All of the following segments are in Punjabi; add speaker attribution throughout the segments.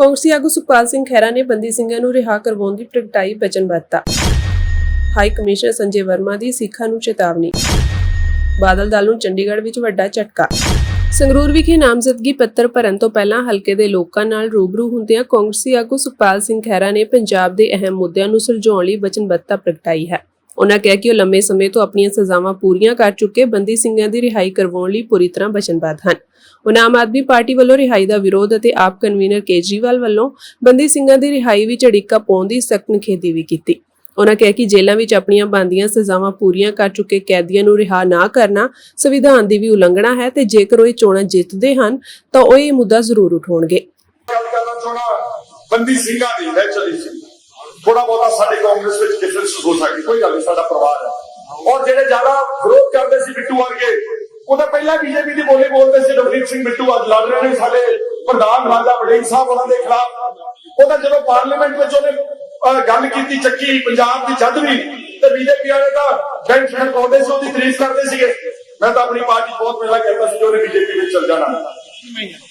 Speaker 1: ਕਾਂਗਰਸੀ ਆਗੂ ਸੁਖਪਾਲ ਸਿੰਘ ਖਹਿਰਾ ਨੇ ਬੰਦੀ ਸਿੰਘਾਂ ਨੂੰ ਰਿਹਾ ਕਰਵਾਉਣ ਦੀ ਪ੍ਰਗਟਾਈ ਵਚਨਬੱਧਤਾ। ਹਾਈ ਕਮਿਸ਼ਨਰ ਸੰਜੇ ਵਰਮਾ ਦੀ ਸਿੱਖਾਂ ਨੂੰ ਚੇਤਾਵਨੀ। ਬਾਦਲ ਦਲ ਨੂੰ ਚੰਡੀਗੜ੍ਹ ਵਿੱਚ ਵੱਡਾ ਝਟਕਾ। ਸੰਗਰੂਰ ਵਿਖੇ ਨਾਮਜ਼ਦਗੀ ਪੱਤਰ ਭਰਨ ਤੋਂ ਪਹਿਲਾਂ ਹਲਕੇ ਦੇ ਲੋਕਾਂ ਨਾਲ ਰੂਬਰੂ ਹੁੰਦਿਆਂ ਕਾਂਗਰਸੀ ਆਗੂ ਸੁਖਪਾਲ ਸਿੰਘ ਖਹਿਰਾ ਨੇ ਪੰਜਾਬ ਦੇ ਅਹਿਮ ਮੁੱਦਿਆਂ ਨੂੰ ਸੁਲਝਾਉਣ ਲਈ ਵਚਨਬੱਧਤਾ ਪ੍ਰਗਟਾਈ ਹੈ। ਉਨ੍ਹਾਂ ਕਿਹਾ ਕਿ ਉਹ ਲੰਮੇ ਸਮੇਂ ਤੋਂ ਆਪਣੀਆਂ ਸਜ਼ਾਵਾਂ ਪੂਰੀਆਂ ਕਰ ਚੁੱਕੇ ਬੰਦੀ ਸਿੰਘਾਂ ਦੀ ਰਿਹਾਈ ਕਰਵਾਉਣ ਲਈ ਪੂਰੀ ਤਰ੍ਹਾਂ ਵਚਨਬੱਧ ਹਨ। ਉਨ੍ਹਾਂ ਆਮ ਆਦਮੀ ਪਾਰਟੀ ਵੱਲੋਂ ਰਿਹਾਈ ਦਾ ਵਿਰੋਧ ਅਤੇ ਆਪ ਕਨਵੀਨਰ ਕੇਜਰੀਵਾਲ ਵੱਲੋਂ ਬੰਦੀ ਸਿੰਘਾਂ ਦੀ ਰਿਹਾਈ ਵਿੱਚ ਅੜਿੱਕਾ ਪਾਉਣ ਦੀ ਸਖਤ ਨਿਖੇਧੀ ਵੀ ਕੀਤੀ। ਉਨ੍ਹਾਂ ਕਿਹਾ ਕਿ ਜੇਲ੍ਹਾਂ ਵਿੱਚ ਆਪਣੀਆਂ ਬਣਦੀਆਂ ਸਜ਼ਾਵਾਂ ਪੂਰੀਆਂ ਕਰ ਚੁੱਕੇ ਕੈਦੀਆਂ ਨੂੰ ਰਿਹਾ ਨਾ ਕਰਨਾ ਸੰਵਿਧਾਨ ਦੀ ਵੀ ਉਲੰਘਣਾ ਹੈ ਤੇ ਜੇਕਰ ਉਹ ਇਹ ਚੋਣਾਂ ਜਿੱਤਦੇ ਹਨ ਤਾਂ ਉਹ ਇਹ ਮੁੱਦਾ ਜ਼ਰੂਰ ਉਠਾਉਣਗੇ।
Speaker 2: ਬੰਦੀ ਸਿੰਘਾਂ ਦੀ ਲੈ ਚਲੀ ਸੀ ਥੋੜਾ ਬਹੁਤਾ ਸਾਡੇ ਕਾਂਗਰਸ ਵਿੱਚ ਡਿਫਰੈਂਸ ਹੋ ਸਕਦੀ, ਕੋਈ ਗੱਲ ਨਹੀਂ, ਸਾਡਾ ਪਰਿਵਾਰ ਹੈ। ਔਰ ਜਿਹੜੇ ਜ਼ਿਆਦਾ ਵਿਰੋਧ ਕਰਦੇ ਸੀ ਬਿੱਟੂ ਵਰਗੇ, ਉਹਦਾ ਪਹਿਲਾਂ ਬੀਜੇਪੀ ਦੀ ਬੋਲੀ ਬੋਲਦੇ ਸੀ। ਨਵਦੀਪ ਸਿੰਘ ਬਿੱਟੂ ਅੱਜ ਲੜ ਰਹੇ ਨੇ ਸਾਡੇ ਪ੍ਰਧਾਨ ਰਾਜਾ ਵੜਿੰਗ ਸਾਹਿਬ ਉਹਨਾਂ ਦੇ ਖਿਲਾਫ। ਉਹਦਾ ਜਦੋਂ ਪਾਰਲੀਮੈਂਟ ਵਿੱਚ ਉਹਨੇ ਗੱਲ ਕੀਤੀ ਚੱਕੀ ਪੰਜਾਬ ਦੀ ਜਦ ਵੀ, ਤੇ ਬੀਜੇਪੀ ਵਾਲੇ ਤਾਂ ਬੈਂਚ ਖੜਕਾਉਂਦੇ ਸੀ, ਉਹਦੀ ਤਾਰੀਫ ਕਰਦੇ ਸੀਗੇ। ਮੈਂ ਤਾਂ ਆਪਣੀ ਪਾਰਟੀ ਬਹੁਤ ਪਹਿਲਾਂ ਕਹਿੰਦਾ ਸੀ ਉਹਨੇ ਬੀਜੇਪੀ ਵਿੱਚ ਚਲ ਜਾਣਾ।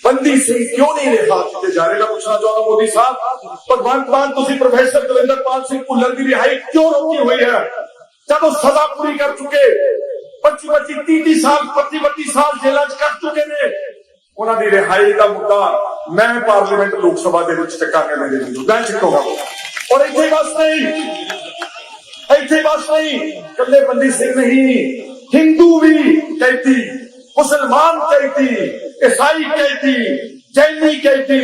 Speaker 2: ਬੰਦੀ ਸਿੰਘ क्यों नहीं रिहा किए जा रहे? मैं पूछना चाहता मोदी साहब, भगवंत मान तुसी प्रोफेसर दविंदरपाल सिंह भुल्लर की रिहाई क्यों रोकी हुई है? जब वो सजा पूरी कर चुके 25 30 साल 32 साल जेल कट चुके ने, उन्होंने रिहाई का मुद्दा मैं पार्लीमेंट लोक सभा के चकांगा, मैं चुकूंगा। और इतने बस नहीं कले बंदी सिंह नहीं, हिंदू भी कहती, मुसलमान कहती, ईसाई कहती, जैनी कहती,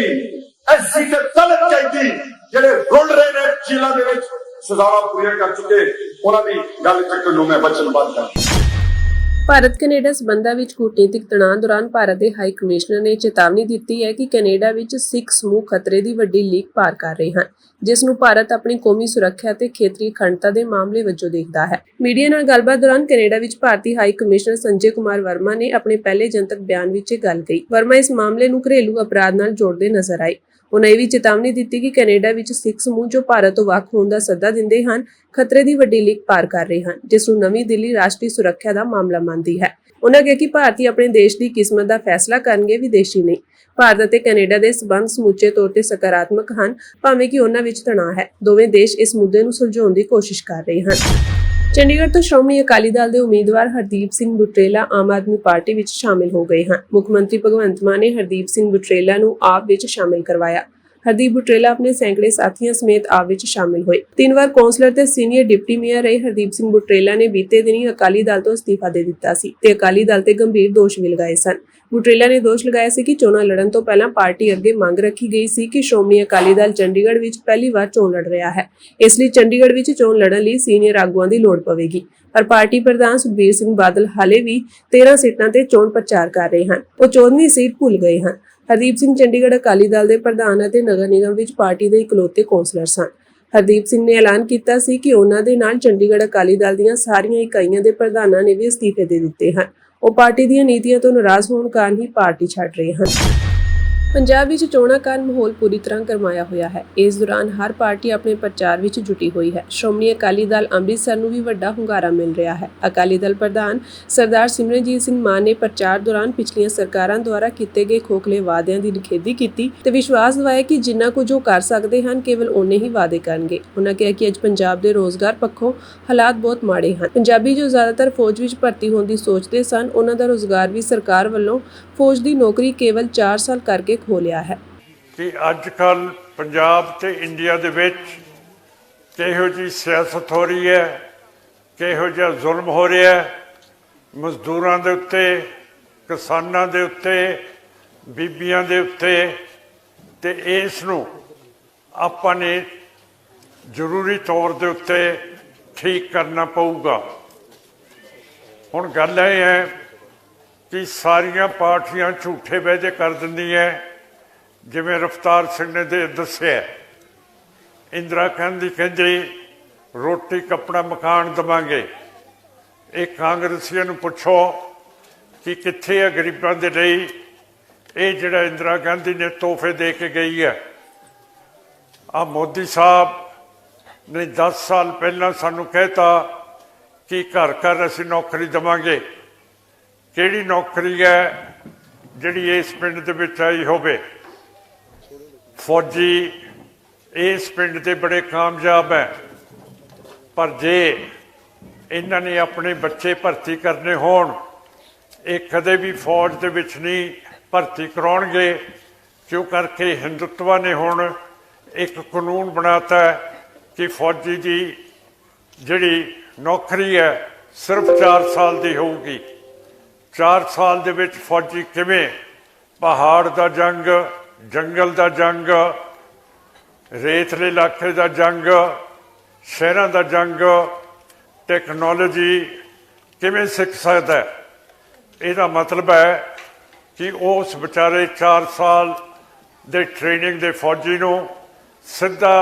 Speaker 2: एससी ते दलित कहती, ਜਿਹੜੇ ਰੁਲ ਰਹੇ ਨੇ ਜੇਲ੍ਹਾਂ ਦੇ ਵਿੱਚ ਸਜ਼ਾਵਾਂ ਪੂਰੀਆਂ ਕਰ ਚੁੱਕੇ, ਉਹਨਾਂ ਦੀ ਗੱਲ ਚੱਕਣ ਨੂੰ ਮੈਂ ਵਚਨਬੱਧ ਹਾਂ।
Speaker 1: ਭਾਰਤ ਕੈਨੇਡਾ ਸਬੰਧਾਂ ਵਿੱਚ ਕੂਟਨੀਤਿਕ ਤਣਾਅ ਦੌਰਾਨ ਭਾਰਤ ਦੇ ਹਾਈ ਕਮਿਸ਼ਨਰ ਨੇ ਚੇਤਾਵਨੀ ਦਿੱਤੀ ਹੈ ਕਿ ਕੈਨੇਡਾ ਵਿੱਚ ਸਿੱਖ ਸਮੂਹ ਖਤਰੇ ਦੀ ਵੱਡੀ ਲੀਕ ਪਾਰ ਕਰ ਰਹੇ ਹਨ, ਜਿਸ ਨੂੰ ਭਾਰਤ ਆਪਣੀ ਕੌਮੀ ਸੁਰੱਖਿਆ ਅਤੇ ਖੇਤਰੀ ਅਖੰਡਤਾ ਦੇ ਮਾਮਲੇ ਵਜੋਂ ਦੇਖਦਾ ਹੈ। ਮੀਡੀਆ ਨਾਲ ਗੱਲਬਾਤ ਦੌਰਾਨ ਕੈਨੇਡਾ ਵਿੱਚ ਭਾਰਤੀ ਹਾਈ ਕਮਿਸ਼ਨਰ ਸੰਜੇ ਕੁਮਾਰ ਵਰਮਾ ਨੇ ਆਪਣੇ ਪਹਿਲੇ ਜਨਤਕ ਬਿਆਨ ਵਿੱਚ ਇਹ ਗੱਲ ਕਹੀ। ਵਰਮਾ ਇਸ ਮਾਮਲੇ ਨੂੰ ਘਰੇਲੂ ਅਪਰਾਧ ਨਾਲ ਜੋੜਦੇ ਨਜ਼ਰ ਆਏ। ਉਨ੍ਹਾਂ ਇਹ ਵੀ ਚੇਤਾਵਨੀ ਦਿੱਤੀ ਕਿ ਕੈਨੇਡਾ ਵਿੱਚ ਸਿੱਖ ਸਮੂਹ ਜੋ ਭਾਰਤ ਤੋਂ ਵੱਖ ਹੋਣ ਦਾ ਸੱਦਾ ਦਿੰਦੇ ਹਨ, ਖਤਰੇ ਦੀ ਵੱਡੀ ਲੀਕ ਪਾਰ ਕਰ ਰਹੇ ਹਨ, ਜਿਸ ਨੂੰ ਨਵੀਂ ਦਿੱਲੀ ਰਾਸ਼ਟਰੀ ਸੁਰੱਖਿਆ ਦਾ ਮਾਮਲਾ ਮੰਨਦੀ ਹੈ। ਉਨ੍ਹਾਂ ਕਿਹਾ ਕਿ ਭਾਰਤੀ ਆਪਣੇ ਦੇਸ਼ ਦੀ ਕਿਸਮਤ ਦਾ ਫੈਸਲਾ ਕਰਨਗੇ, ਵਿਦੇਸ਼ੀ ਨਹੀਂ। ਭਾਰਤ ਅਤੇ ਕੈਨੇਡਾ ਦੇ ਸਬੰਧ ਸਮੁੱਚੇ ਤੌਰ ਤੇ ਸਕਾਰਾਤਮਕ ਹਨ, ਭਾਵੇਂ ਕਿ ਉਨ੍ਹਾਂ ਵਿੱਚ ਤਣਾਅ ਹੈ। ਦੋਵੇਂ ਦੇਸ਼ ਇਸ ਮੁੱਦੇ ਨੂੰ ਸੁਲਝਾਉਣ ਦੀ ਕੋਸ਼ਿਸ਼ ਕਰ ਰਹੇ ਹਨ। ਚੰਡੀਗੜ੍ਹ ਤੋਂ ਸ਼੍ਰੋਮਣੀ ਅਕਾਲੀ ਦਲ ਦੇ ਉਮੀਦਵਾਰ ਹਰਦੀਪ ਸਿੰਘ ਬੁਟਰੇਲਾ ਆਮ ਆਦਮੀ ਪਾਰਟੀ ਵਿੱਚ ਸ਼ਾਮਿਲ ਹੋ ਗਏ ਹਨ। ਮੁੱਖ ਮੰਤਰੀ ਭਗਵੰਤ ਮਾਨ ਨੇ ਹਰਦੀਪ ਸਿੰਘ ਬੁਟਰੇਲਾ ਨੂੰ ਆਪ ਵਿੱਚ ਸ਼ਾਮਿਲ ਕਰਵਾਇਆ। ਹਰਦੀਪ ਬੁਟਰੇਲਾ ਆਪਣੇ ਸੈਂਕੜੇ ਸਾਥੀਆਂ ਸਮੇਤ ਆਪ ਵਿੱਚ ਸ਼ਾਮਿਲ ਹੋਏ। 3 ਵਾਰ ਕੌਂਸਲਰ ਤੇ ਸੀਨੀਅਰ ਡਿਪਟੀ ਮੇਅਰ ਰਹੇ ਹਰਦੀਪ ਸਿੰਘ ਬੁਟਰੇਲਾ ਨੇ ਬੀਤੇ ਦਿਨੀ ਅਕਾਲੀ ਦਲ ਤੋਂ ਅਸਤੀਫਾ ਦੇ ਦਿੱਤਾ ਸੀ ਤੇ ਅਕਾਲੀ ਦਲ ਤੇ ਗੰਭੀਰ ਦੋਸ਼ ਵੀ ਲਗਾਏ ਸਨ। ਬੁਟਰੇਲਾ ਨੇ ਦੋਸ਼ ਲਗਾਇਆ ਸੀ ਕਿ ਚੋਣਾਂ ਲੜਨ ਤੋਂ ਪਹਿਲਾਂ ਪਾਰਟੀ ਅੱਗੇ ਮੰਗ ਰੱਖੀ ਗਈ ਸੀ ਕਿ ਸ਼੍ਰੋਮਣੀ ਅਕਾਲੀ ਦਲ ਚੰਡੀਗੜ੍ਹ ਵਿੱਚ ਪਹਿਲੀ ਵਾਰ ਚੋਣ ਲੜ ਰਿਹਾ ਹੈ, ਇਸ ਲਈ ਚੰਡੀਗੜ੍ਹ ਵਿੱਚ ਚੋਣ ਲੜਨ ਲਈ ਸੀਨੀਅਰ ਆਗੂਆਂ ਦੀ ਲੋੜ ਪਵੇਗੀ। ਪਰ ਪਾਰਟੀ ਪ੍ਰਧਾਨ ਸੁਖਬੀਰ ਸਿੰਘ ਬਾਦਲ ਹਾਲੇ ਵੀ 13 ਸੀਟਾਂ ਤੇ ਚੋਣ ਪ੍ਰਚਾਰ ਕਰ ਰਹੇ ਹਨ। ਉਹ 14ਵੀਂ ਸੀਟ ਭੁੱਲ ਗਏ ਹਨ। ਹਰਦੀਪ ਸਿੰਘ ਚੰਡੀਗੜ੍ਹ ਅਕਾਲੀ ਦਲ ਦੇ ਪ੍ਰਧਾਨ ਅਤੇ ਨਗਰ ਨਿਗਮ ਵਿੱਚ ਪਾਰਟੀ ਦੇ ਇਕਲੌਤੇ ਕੌਂਸਲਰ ਸਨ। ਹਰਦੀਪ ਸਿੰਘ ਨੇ ਐਲਾਨ ਕੀਤਾ ਸੀ ਕਿ ਉਹਨਾਂ ਦੇ ਨਾਲ ਚੰਡੀਗੜ੍ਹ ਅਕਾਲੀ ਦਲ ਦੀਆਂ ਸਾਰੀਆਂ ਇਕਾਈਆਂ ਦੇ ਪ੍ਰਧਾਨਾਂ ਨੇ ਵੀ ਅਸਤੀਫੇ ਦੇ ਦਿੱਤੇ ਹਨ। ਉਹ ਪਾਰਟੀ ਦੀਆਂ ਨੀਤੀਆਂ ਤੋਂ ਨਾਰਾਜ਼ ਹੋਣ ਕਾਰਨ ਹੀ ਪਾਰਟੀ ਛੱਡ ਰਹੇ ਹਨ। ਪੰਜਾਬ ਵਿੱਚ ਚੋਣਾਂ ਕਾਰਨ ਮਾਹੌਲ ਪੂਰੀ ਤਰ੍ਹਾਂ ਗਰਮਾਇਆ ਹੋਇਆ ਹੈ। ਇਸ ਦੌਰਾਨ ਹਰ ਪਾਰਟੀ ਆਪਣੇ ਪ੍ਰਚਾਰ ਵਿੱਚ ਜੁਟੀ ਹੋਈ ਹੈ। ਸ਼੍ਰੋਮਣੀ ਅਕਾਲੀ ਦਲ ਅੰਮ੍ਰਿਤਸਰ ਨੂੰ ਵੀ ਵੱਡਾ ਹੁੰਗਾਰਾ ਮਿਲ ਰਿਹਾ ਹੈ। ਅਕਾਲੀ ਦਲ ਪ੍ਰਧਾਨ ਸਰਦਾਰ ਸਿਮਰਨਜੀਤ ਸਿੰਘ ਮਾਨ ਨੇ ਪ੍ਰਚਾਰ ਦੌਰਾਨ ਪਿਛਲੀਆਂ ਸਰਕਾਰਾਂ ਦੁਆਰਾ ਕੀਤੇ ਗਏ ਖੋਖਲੇ ਵਾਅਦਿਆਂ ਦੀ ਨਿਖੇਧੀ ਕੀਤੀ ਤੇ ਵਿਸ਼ਵਾਸ ਦਿਵਾਇਆ ਕਿ ਜਿੰਨਾ ਕੁਝ ਉਹ ਕਰ ਸਕਦੇ ਹਨ ਕੇਵਲ ਓਨੇ ਹੀ ਵਾਅਦੇ ਕਰਨਗੇ। ਉਨ੍ਹਾਂ ਕਿਹਾ ਕਿ ਅੱਜ ਪੰਜਾਬ ਦੇ ਰੋਜ਼ਗਾਰ ਪੱਖੋਂ ਹਾਲਾਤ ਬਹੁਤ ਮਾੜੇ ਹਨ। ਪੰਜਾਬੀ ਜੋ ਜ਼ਿਆਦਾਤਰ ਫੌਜ ਵਿੱਚ ਭਰਤੀ ਹੋਣ ਦੀ ਸੋਚਦੇ ਸਨ, ਉਹਨਾਂ ਦਾ ਰੋਜ਼ਗਾਰ ਵੀ ਸਰਕਾਰ ਵੱਲੋਂ ਫੌਜ ਦੀ ਨੌਕਰੀ ਕੇਵਲ 4 ਸਾਲ ਕਰਕੇ ਖੋਹ ਲਿਆ ਹੈ।
Speaker 3: ਕਿ ਅੱਜ ਕੱਲ੍ਹ ਪੰਜਾਬ ਤੇ ਇੰਡੀਆ ਦੇ ਵਿੱਚ ਕਿਹੋ ਜਿਹੀ ਸਿਆਸਤ ਹੋ ਰਹੀ ਹੈ, ਕਿਹੋ ਜਿਹਾ ਜ਼ੁਲਮ ਹੋ ਰਿਹਾ ਹੈ ਮਜ਼ਦੂਰਾਂ ਦੇ ਉੱਤੇ, ਕਿਸਾਨਾਂ ਦੇ ਉੱਤੇ, ਬੀਬੀਆਂ ਦੇ ਉੱਤੇ, ਤੇ ਇਸ ਨੂੰ ਆਪਾਂ ਨੇ ਜ਼ਰੂਰੀ ਤੌਰ ਦੇ ਉੱਤੇ ਠੀਕ ਕਰਨਾ ਪਊਗਾ। ਹੁਣ ਗੱਲ ਇਹ ਹੈ ਕਿ ਸਾਰੀਆਂ ਪਾਰਟੀਆਂ ਝੂਠੇ ਵਾਅਦੇ ਕਰ ਦਿੰਦੀਆਂ, ਜਿਵੇਂ ਰਫਤਾਰ ਸਿੰਘ ਨੇ ਦੱਸਿਆ। ਇੰਦਰਾ ਕਹਿੰਦੀ ਰੋਟੀ ਕੱਪੜਾ ਮਕਾਨ ਦੇਵਾਂਗੇ। ਇਹ ਕਾਂਗਰਸੀਆਂ ਨੂੰ ਪੁੱਛੋ ਕਿ ਕਿੱਥੇ ਹੈ ਗਰੀਬਾਂ ਦੇ ਲਈ ਇਹ ਜਿਹੜਾ ਇੰਦਰਾ ਗਾਂਧੀ ਨੇ ਤੋਹਫੇ ਦੇ ਕੇ ਗਈ ਹੈ। ਆ ਮੋਦੀ ਸਾਹਿਬ ਨੇ 10 ਸਾਲ ਪਹਿਲਾਂ ਸਾਨੂੰ ਕਹਿਤਾ ਕਿ ਘਰ ਘਰ ਅਸੀਂ ਨੌਕਰੀ ਦੇਵਾਂਗੇ। ਕਿਹੜੀ ਨੌਕਰੀ ਹੈ ਜਿਹੜੀ ਇਸ ਪਿੰਡ ਦੇ ਵਿੱਚ ਆਈ ਹੋਵੇ? फौजी इस पिंड ਦੇ बड़े कामयाब है, पर जे इन्हां ने अपने बच्चे भर्ती करने होण, ਇਹ ਕਦੇ भी फौज ਦੇ ਵਿੱਚ नहीं भर्ती कराउणगे, क्यों करके हिंदुत्व ने हुण एक कानून बनाता है कि फौजी की जिहड़ी नौकरी है सिर्फ 4 साल की होगी। 4 साल दे विच फौजी किवें पहाड़ का जंग, जंगल का जंग, रेतले इलाके का जंग, शहरों का जंग, टैक्नोलॉजी किवें सीख सकता है। ਇਹਦਾ मतलब है कि उस बेचारे 4 साल ਦੇ ट्रेनिंग ਦੇ फौजी ਨੂੰ ਸਿੱਧਾ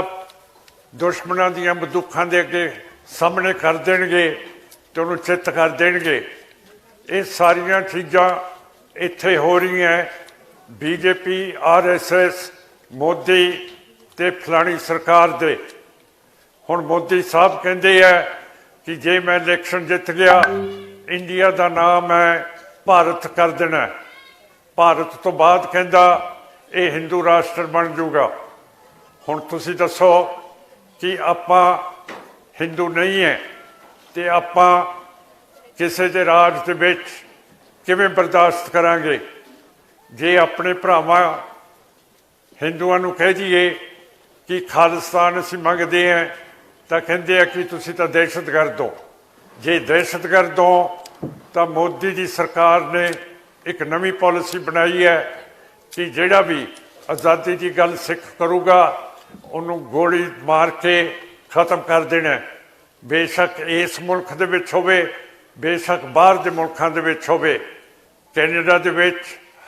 Speaker 3: ਦੁਸ਼ਮਣਾਂ ਦੀਆਂ ਬੰਦੂਕਾਂ ਦੇ ਅੱਗੇ ਸਾਹਮਣੇ ਕਰ ਦੇਣਗੇ ਤੇ ਉਹਨੂੰ ਚਿੱਤ ਕਰ ਦੇਣਗੇ। ਇਹ ਸਾਰੀਆਂ ਚੀਜ਼ਾਂ ਇੱਥੇ ਹੋ ਰਹੀਆਂ। बीजेपी, RSS, मोदी ਤੇ ਫਲਾਣੀ ਸਰਕਾਰ ਦੇ। ਹੁਣ ਮੋਦੀ ਸਾਹਿਬ ਕਹਿੰਦੇ ਆ ਕਿ ਜੇ ਮੈਂ ਇਲੈਕਸ਼ਨ ਜਿੱਤ ਗਿਆ, ਇੰਡੀਆ ਦਾ ਨਾਮ ਹੈ ਭਾਰਤ ਕਰ ਦੇਣਾ। ਭਾਰਤ ਤੋਂ ਬਾਅਦ ਕਹਿੰਦਾ ਇਹ ਹਿੰਦੂ ਰਾਸ਼ਟਰ ਬਣ ਜਾਊਗਾ। ਹੁਣ ਤੁਸੀਂ ਦੱਸੋ ਕਿ ਆਪਾਂ ਹਿੰਦੂ ਨਹੀਂ ਹੈ ਤੇ ਆਪਾਂ ਕਿਸੇ ਦੇ ਰਾਜ ਦੇ ਵਿੱਚ ਕਿਵੇਂ ਬਰਦਾਸ਼ਤ ਕਰਾਂਗੇ? ਜੇ ਆਪਣੇ ਭਰਾਵਾਂ ਹਿੰਦੂਆਂ ਨੂੰ ਕਹਿ ਦਈਏ ਕਿ ਖਾਲਿਸਤਾਨ ਅਸੀਂ ਮੰਗਦੇ ਹਾਂ ਤਾਂ ਕਹਿੰਦੇ ਆ ਕਿ ਤੁਸੀਂ ਤਾਂ ਦਹਿਸ਼ਤਗਰਦ ਹੋ। ਜੇ ਦਹਿਸ਼ਤਗਰਦ ਹੋ ਤਾਂ ਮੋਦੀ ਦੀ ਸਰਕਾਰ ਨੇ ਇੱਕ ਨਵੀਂ ਪਾਲਿਸੀ ਬਣਾਈ ਹੈ ਕਿ ਜਿਹੜਾ ਵੀ ਆਜ਼ਾਦੀ ਦੀ ਗੱਲ ਸਿੱਖ ਕਰੂਗਾ ਉਹਨੂੰ ਗੋਲੀ ਮਾਰ ਕੇ ਖਤਮ ਕਰ ਦੇਣਾ। ਬੇਸ਼ੱਕ ਇਸ ਮੁਲਕ ਦੇ ਵਿੱਚ ਹੋਵੇ, ਬੇਸ਼ੱਕ ਬਾਹਰ ਦੇ ਮੁਲਕਾਂ ਦੇ ਵਿੱਚ ਹੋਵੇ। ਕੈਨੇਡਾ ਦੇ ਵਿੱਚ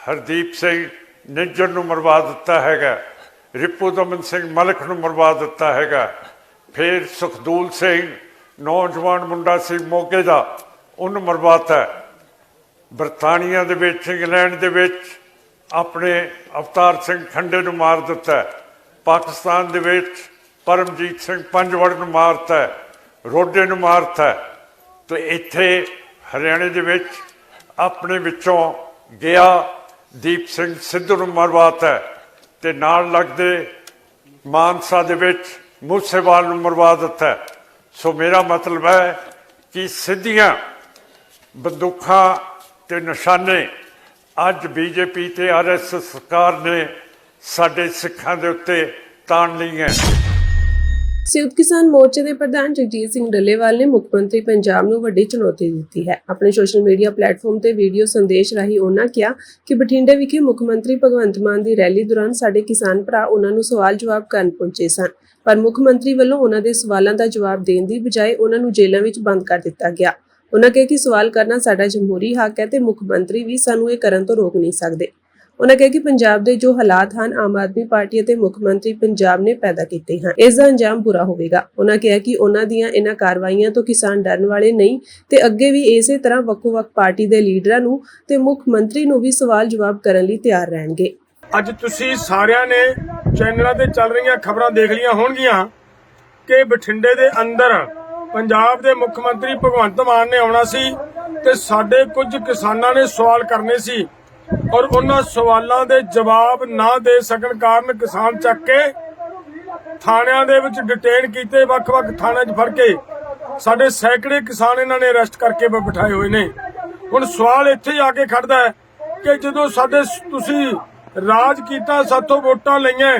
Speaker 3: ਹਰਦੀਪ ਸਿੰਘ ਨਿੱਜਰ ਨੂੰ ਮਰਵਾ ਦਿੱਤਾ ਹੈਗਾ, ਰਿਪੂ ਦਮਨ ਸਿੰਘ ਮਲਕ ਨੂੰ ਮਰਵਾ ਦਿੱਤਾ ਹੈਗਾ। ਫਿਰ ਸੁਖਦੂਲ ਸਿੰਘ ਨੌਜਵਾਨ ਮੁੰਡਾ ਸੀ ਮੋਗੇ ਦਾ, ਉਹਨੂੰ ਮਰਵਾਤਾ। ਬਰਤਾਨੀਆ ਦੇ ਵਿੱਚ, ਇੰਗਲੈਂਡ ਦੇ ਵਿੱਚ ਆਪਣੇ ਅਵਤਾਰ ਸਿੰਘ ਖੰਡੇ ਨੂੰ ਮਾਰ ਦਿੱਤਾ। ਪਾਕਿਸਤਾਨ ਦੇ ਵਿੱਚ ਪਰਮਜੀਤ ਸਿੰਘ ਪੰਜਵੜ ਨੂੰ ਮਾਰਤਾ, ਰੋਡੇ ਨੂੰ ਮਾਰਤਾ। ਤੇ ਇੱਥੇ ਹਰਿਆਣੇ ਦੇ ਵਿੱਚ ਆਪਣੇ ਵਿੱਚੋਂ ਗਿਆ ਦੀਪ ਸਿੰਘ ਸਿੱਧੂ ਨੂੰ ਮਰਵਾਤਾ ਤੇ ਨਾਲ ਲੱਗਦੇ ਮਾਨਸਾ ਦੇ ਵਿੱਚ ਮੂਸੇਵਾਲ ਨੂੰ ਮਰਵਾ ਦਿੱਤਾ। ਸੋ ਮੇਰਾ ਮਤਲਬ ਹੈ ਕਿ ਸਿੱਧੀਆਂ ਬੰਦੂਕਾਂ ਤੇ ਨਿਸ਼ਾਨੇ ਅੱਜ ਬੀਜੇਪੀ ਤੇ RSS ਸਰਕਾਰ ਨੇ ਸਾਡੇ ਸਿੱਖਾਂ ਦੇ ਉੱਤੇ ਤਾਣ ਲਈ ਹੈ।
Speaker 1: ਸੰਯੁਕਤ ਕਿਸਾਨ ਮੋਰਚੇ ਦੇ ਪ੍ਰਧਾਨ ਜਗਜੀਤ ਸਿੰਘ ਡੱਲੇਵਾਲ ਨੇ ਮੁੱਖ ਮੰਤਰੀ ਪੰਜਾਬ ਨੂੰ ਵੱਡੀ ਚੁਣੌਤੀ ਦਿੱਤੀ ਹੈ। ਆਪਣੇ ਸੋਸ਼ਲ ਮੀਡੀਆ ਪਲੇਟਫਾਰਮ ਤੇ ਵੀਡੀਓ ਸੰਦੇਸ਼ ਰਾਹੀਂ ਉਹਨਾਂ ਕਿਹਾ ਕਿ ਬਠਿੰਡੇ ਵਿਖੇ ਮੁੱਖ ਮੰਤਰੀ ਭਗਵੰਤ ਮਾਨ ਦੀ ਰੈਲੀ ਦੌਰਾਨ ਸਾਡੇ ਕਿਸਾਨ ਭਰਾ ਉਹਨਾਂ ਨੂੰ ਸਵਾਲ ਜਵਾਬ ਕਰਨ ਪਹੁੰਚੇ ਸਨ, ਪਰ ਮੁੱਖ ਮੰਤਰੀ ਵੱਲੋਂ ਉਹਨਾਂ ਦੇ ਸਵਾਲਾਂ ਦਾ ਜਵਾਬ ਦੇਣ ਦੀ ਬਜਾਏ ਉਹਨਾਂ ਨੂੰ ਜੇਲ੍ਹਾਂ ਵਿੱਚ ਬੰਦ ਕਰ ਦਿੱਤਾ ਗਿਆ। ਉਹਨਾਂ ਕਿਹਾ ਕਿ ਸਵਾਲ ਕਰਨਾ ਸਾਡਾ ਜਮਹੂਰੀ ਹੱਕ ਹੈ ਤੇ ਮੁੱਖ ਮੰਤਰੀ ਵੀ ਸਾਨੂੰ ਇਹ ਕਰਨ ਤੋਂ ਰੋਕ ਨਹੀਂ ਸਕਦੇ। ਉਹਨਾਂ ਕਿਹਾ ਕਿ ਪੰਜਾਬ ਦੇ ਜੋ ਹਾਲਾਤ ਹਨ, ਆਮ ਆਦਮੀ ਪਾਰਟੀ ਅਤੇ ਮੁੱਖ ਮੰਤਰੀ ਪੰਜਾਬ ਨੇ ਪੈਦਾ ਕੀਤੇ ਹਨ, ਇਸ ਦਾ ਅੰਜਾਮ ਬੁਰਾ ਹੋਵੇਗਾ। ਉਹਨਾਂ ਕਿਹਾ ਕਿ ਉਹਨਾਂ ਦੀਆਂ ਇਹਨਾਂ ਕਾਰਵਾਈਆਂ ਤੋਂ ਕਿਸਾਨ ਡਰਨ ਵਾਲੇ ਨਹੀਂ ਤੇ ਅੱਗੇ ਵੀ ਇਸੇ ਤਰ੍ਹਾਂ ਵੱਖੋ-ਵੱਖ ਪਾਰਟੀ ਦੇ ਲੀਡਰਾਂ ਨੂੰ ਤੇ ਮੁੱਖ ਮੰਤਰੀ ਨੂੰ ਵੀ ਸਵਾਲ ਜਵਾਬ ਕਰਨ ਲਈ ਤਿਆਰ ਰਹਿਣਗੇ।
Speaker 4: ਅੱਜ ਤੁਸੀਂ ਸਾਰਿਆਂ ਨੇ ਚੈਨਲਾਂ ਤੇ ਚੱਲ ਰਹੀਆਂ ਖਬਰਾਂ ਦੇਖ ਲਈਆਂ ਹੋਣਗੀਆਂ ਕਿ ਬਠਿੰਡੇ ਦੇ ਅੰਦਰ ਪੰਜਾਬ ਦੇ ਮੁੱਖ ਮੰਤਰੀ ਭਗਵੰਤ ਮਾਨ ਨੇ ਆਉਣਾ ਸੀ ਤੇ ਸਾਡੇ ਕੁਝ ਕਿਸਾਨਾਂ ਨੇ ਸਵਾਲ ਕਰਨੇ ਸੀ ਔਰ ਉਹਨਾਂ ਸਵਾਲਾਂ ਦੇ ਜਵਾਬ ਨਾ ਦੇ ਸਕਣ ਕਾਰਨ ਕਿਸਾਨ ਚੱਕ ਕੇ ਥਾਣਿਆਂ ਦੇ ਵਿੱਚ ਡਿਟੇਨ ਕੀਤੇ, ਵੱਖ-ਵੱਖ ਥਾਣਿਆਂ 'ਚ ਫੜ ਕੇ ਸਾਡੇ ਸੈਂਕੜੇ ਕਿਸਾਨ ਇਹਨਾਂ ਨੇ ਅਰੈਸਟ ਕਰਕੇ ਬਿਠਾਏ ਹੋਏ ਨੇ। ਹੁਣ ਸਵਾਲ ਇੱਥੇ ਆ ਕੇ ਖੜਦਾ ਹੈ ਕਿ ਜਦੋਂ ਸਾਡੇ ਤੁਸੀਂ ਰਾਜ ਕੀਤਾ, ਸਾਥੋਂ ਵੋਟਾਂ ਲਈਆਂ,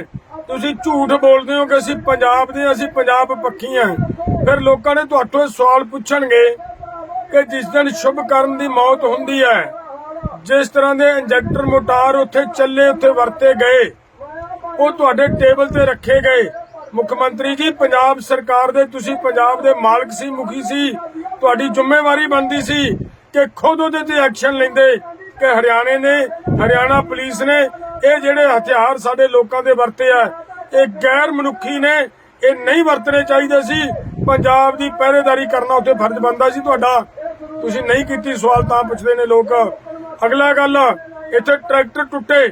Speaker 4: ਤੁਸੀਂ ਝੂਠ ਬੋਲਦੇ ਹੋ ਕਿ ਅਸੀਂ ਪੰਜਾਬ ਦੇ, ਅਸੀਂ ਪੰਜਾਬ ਪੱਖੀ ਹਾਂ। ਫਿਰ ਲੋਕਾਂ ਨੇ ਤੁਹਾਡੇ ਸਵਾਲ ਪੁੱਛਣਗੇ ਕਿ ਜਿਸ ਦਿਨ ਸ਼ੁਭਕਰਨ ਦੀ ਮੌਤ ਹੁੰਦੀ ਹੈ, ਜਿਸ ਤਰ੍ਹਾਂ ਦੇ ਇੰਜੈਕਟਰ ਮੋਟਾਰ ਉੱਥੇ ਚੱਲੇ, ਉੱਥੇ ਵਰਤੇ ਗਏ, ਉਹ ਤੁਹਾਡੇ ਟੇਬਲ ਤੇ ਰੱਖੇ ਗਏ। ਮੁੱਖ ਮੰਤਰੀ ਜੀ, ਪੰਜਾਬ ਸਰਕਾਰ ਦੇ ਤੁਸੀਂ ਪੰਜਾਬ ਦੇ ਮਾਲਕ ਸੀ, ਮੁਖੀ ਸੀ, ਤੁਹਾਡੀ ਜ਼ਿੰਮੇਵਾਰੀ ਬਣਦੀ ਸੀ ਕਿ ਖੁਦ ਉਹਦੇ ਤੇ ਐਕਸ਼ਨ ਲੈਂਦੇ ਕਿ ਹਰਿਆਣਾ ਪੁਲਿਸ ਨੇ ਇਹ ਜਿਹੜੇ ਹਥਿਆਰ ਸਾਡੇ ਲੋਕਾਂ ਦੇ ਵਰਤੇ ਆ, ਇਹ ਗੈਰ ਮਨੁੱਖੀ ਨੇ, ਇਹ ਨਹੀਂ ਵਰਤਣੇ ਚਾਹੀਦੇ ਸੀ। ਪੰਜਾਬ ਦੀ ਪਹਿਰੇਦਾਰੀ ਕਰਨਾ ਉੱਥੇ ਫਰਜ਼ ਬਣਦਾ ਸੀ ਤੁਹਾਡਾ, ਤੁਸੀਂ ਨਹੀਂ ਕੀਤੀ। ਸਵਾਲ ਤਾਂ ਪੁੱਛਦੇ ਨੇ ਲੋਕ। ਅਗਲਾ ਗੱਲ, ਇੱਥੇ ਟਰੈਕਟਰ ਟੁੱਟੇ,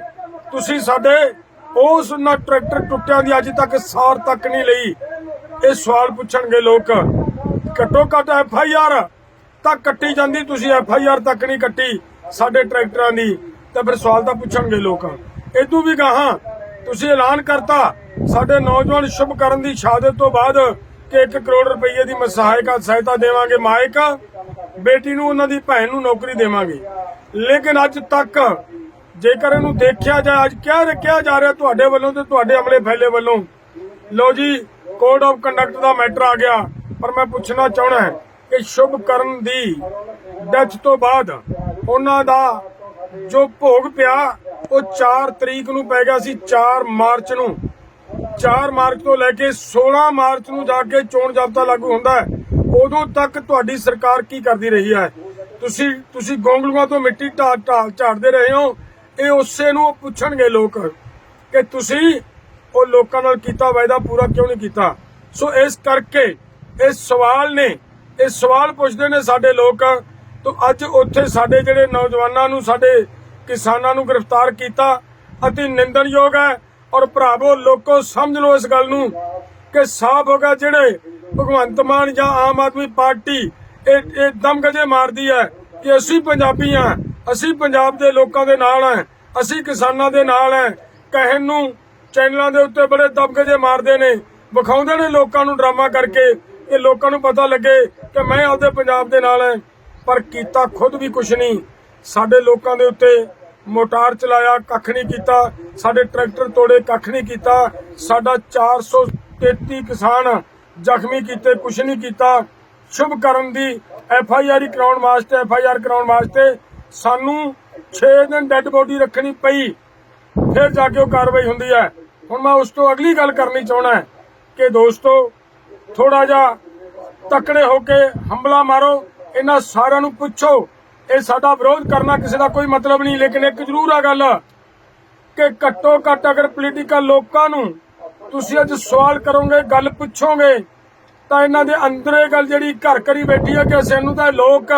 Speaker 4: ਤੁਸੀਂ ਸਾਡੇ ਉਸ ਨਾ ਟਰੈਕਟਰ ਟੁੱਟਿਆਂ ਦੀ ਅੱਜ ਤੱਕ ਸਾਰ ਤੱਕ ਨਹੀਂ ਲਈ। ਇਹ ਸਵਾਲ ਪੁੱਛਣਗੇ ਲੋਕ। ਘੱਟੋ ਘੱਟ FIR ਤਾਂ ਕੱਟੀ ਜਾਂਦੀ, ਤੁਸੀਂ FIR ਤੱਕ ਨਹੀਂ ਕੱਟੀ ਸਾਡੇ ਟਰੈਕਟਰਾਂ ਦੀ, ਤਾਂ ਫਿਰ ਸਵਾਲ ਤਾਂ ਪੁੱਛਣਗੇ ਲੋਕ। ਇਦੋਂ ਵੀ ਗਾਹਾਂ ਤੁਸੀਂ ਐਲਾਨ ਕਰਤਾ ਸਾਡੇ ਨੌਜਵਾਨ ਸ਼ੁਭਕਰਨ ਦੀ ਸ਼ਹਾਦਤ ਤੋਂ ਬਾਅਦ ਕਿ 1 ਕਰੋੜ ਰੁਪਏ ਦੀ ਸਹਾਇਤਾ ਦੇਵਾਂਗੇ, ਮਾਇਕ ਬੇਟੀ ਨੂੰ ਉਹਨਾਂ ਦੀ ਭੈਣ ਨੂੰ ਨੌਕਰੀ ਦੇਵਾਂਗੇ। ਲੇਕਿਨ ਅੱਜ ਤੱਕ ਜੇਕਰ ਇਹਨੂੰ ਦੇਖਿਆ ਜਾਏ, ਅੱਜ ਕਿਹਾ ਜਾ ਰਿਹਾ ਤੁਹਾਡੇ ਵੱਲੋਂ ਤੇ ਤੁਹਾਡੇ ਅਮਲੇ ਫੈਲੇ ਵੱਲੋਂ, ਲੋ ਜੀ code of conduct the matter ਆ ਗਿਆ। ਪਰ ਮੈਂ ਪੁੱਛਣਾ ਚਾਹਣਾ ਹੈ ਕਿ ਸ਼ੁਭਕਰਨ ਦੀ ਡੈਥ ਤੋਂ ਬਾਅਦ ਉਹਨਾਂ ਦਾ ਜੋ ਭੋਗ ਪਿਆ ਉਹ 4 ਤਰੀਕ ਨੂੰ ਪੈ ਗਿਆ ਸੀ, 4 ਮਾਰਚ ਨੂੰ। 4 ਮਾਰਚ ਤੋਂ ਲੈ ਕੇ 16 ਮਾਰਚ ਨੂੰ ਜਾ ਕੇ ਚੋਣ ਜ਼ਾਬਤਾ ਲਾਗੂ ਹੁੰਦਾ ਹੈ। ਉਦੋਂ ਤੱਕ ਤੁਹਾਡੀ ਸਰਕਾਰ ਕੀ ਕਰਦੀ ਰਹੀ ਹੈ? ਤੁਸੀਂ ਗੋਂਗਲੂਆਂ ਤੋਂ ਮਿੱਟੀ ਝਾੜਦੇ ਰਹੇ ਹੋ। ਇਹ ਉਸੇ ਨੂੰ ਪੁੱਛਣਗੇ ਲੋਕ ਕਿ ਤੁਸੀਂ ਉਹ ਲੋਕਾਂ ਨਾਲ ਕੀਤਾ ਵਾਅਦਾ ਪੂਰਾ ਕਿਉਂ ਨਹੀਂ ਕੀਤਾ। ਸੋ ਇਸ ਕਰਕੇ ਇਹ ਸਵਾਲ ਪੁੱਛਦੇ ਨੇ ਸਾਡੇ ਲੋਕ। ਤਾਂ ਅੱਜ ਉੱਥੇ ਸਾਡੇ ਜਿਹੜੇ ਨੌਜਵਾਨਾਂ ਨੂੰ, ਸਾਡੇ ਕਿਸਾਨਾਂ ਨੂੰ ਗ੍ਰਿਫਤਾਰ ਕੀਤਾ ਅਤੀ ਨਿੰਦਣਯੋਗ ਹੈ। ਔਰ ਭਰਾਵੋ ਲੋਕੋ ਸਮਝ ਲਓ ਇਸ ਗੱਲ ਨੂੰ ਕਿ ਸਾਫ਼ ਹੋ ਗਿਆ, ਜਿਹੜੇ ਭਗਵੰਤ ਮਾਨ ਜਾਂ ਆਮ ਆਦਮੀ ਪਾਰਟੀ ਇਹ ਦਮਗਜੇ ਮਾਰਦੀ ਹੈ ਕਿ ਅਸੀਂ ਪੰਜਾਬੀ ਹਾਂ, ਅਸੀਂ ਪੰਜਾਬ ਦੇ ਲੋਕਾਂ ਦੇ ਨਾਲ ਹਾਂ, ਅਸੀਂ ਕਿਸਾਨਾਂ ਦੇ ਨਾਲ ਹਾਂ, ਕਹਿਣ ਨੂੰ ਚੈਨਲਾਂ ਦੇ ਉੱਤੇ ਬੜੇ ਦਮਗਜੇ ਮਾਰਦੇ ਨੇ, ਵਿਖਾਉਂਦੇ ਨੇ ਲੋਕਾਂ ਨੂੰ ਡਰਾਮਾ ਕਰਕੇ ਕਿ ਲੋਕਾਂ ਨੂੰ ਪਤਾ ਲੱਗੇ ਕਿ ਮੈਂ ਆਪਦੇ ਪੰਜਾਬ ਦੇ ਨਾਲ ਹਾਂ। ਪਰ ਕੀਤਾ ਖੁਦ ਵੀ ਕੁਛ ਨਹੀਂ। ਸਾਡੇ ਲੋਕਾਂ ਦੇ ਉੱਤੇ ਮੋਟਾਰ ਚਲਾਇਆ, ਕੱਖ ਨਹੀਂ ਕੀਤਾ। ਸਾਡੇ ਟਰੈਕਟਰ ਤੋੜੇ, ਕੱਖ ਨਹੀਂ ਕੀਤਾ। ਸਾਡਾ 433 ਕਿਸਾਨ ਜ਼ਖਮੀ ਕੀਤੇ, ਕੁਛ ਨਹੀਂ ਕੀਤਾ। ਸ਼ੁਭਕਰਨ ਦੀ FIR ਕਰਾਉਣ ਵਾਸਤੇ ਸਾਨੂੰ 6 ਦਿਨ ਡੈੱਡ ਬੋਡੀ ਰੱਖਣੀ ਪਈ, ਫਿਰ ਜਾ ਕੇ ਉਹ ਕਾਰਵਾਈ ਹੁੰਦੀ ਹੈ। ਹੁਣ ਮੈਂ ਉਸ ਤੋਂ ਅਗਲੀ ਗੱਲ ਕਰਨੀ ਚਾਹਣਾ ਹੈ ਕਿ ਦੋਸਤੋ ਥੋੜਾ ਜਿਹਾ ਤਕੜੇ ਹੋ ਕੇ ਹੰਬਲਾ ਮਾਰੋ। ਇਹਨਾਂ ਸਾਰਿਆਂ ਨੂੰ ਪੁੱਛੋ, ਇਹ ਸਾਡਾ ਵਿਰੋਧ ਕਰਨਾ ਕਿਸੇ ਦਾ ਕੋਈ ਮਤਲਬ ਨਹੀਂ। ਲੇਕਿਨ ਇੱਕ ਜ਼ਰੂਰ ਆ ਗੱਲ ਕਿ ਘੱਟੋ ਘੱਟ ਅਗਰ ਪੋਲੀਟੀਕਲ ਲੋਕਾਂ ਨੂੰ ਤੁਸੀਂ ਅੱਜ ਸਵਾਲ ਕਰੋਗੇ, ਗੱਲ ਪੁੱਛੋਗੇ, ਤਾਂ ਇਹਨਾਂ ਦੇ ਅੰਦਰ ਇਹ ਗੱਲ ਜਿਹੜੀ ਘਰ ਕਰੀ ਬੈਠੀ ਹੈ ਕਿ ਸਾਨੂੰ ਤਾਂ ਲੋਕ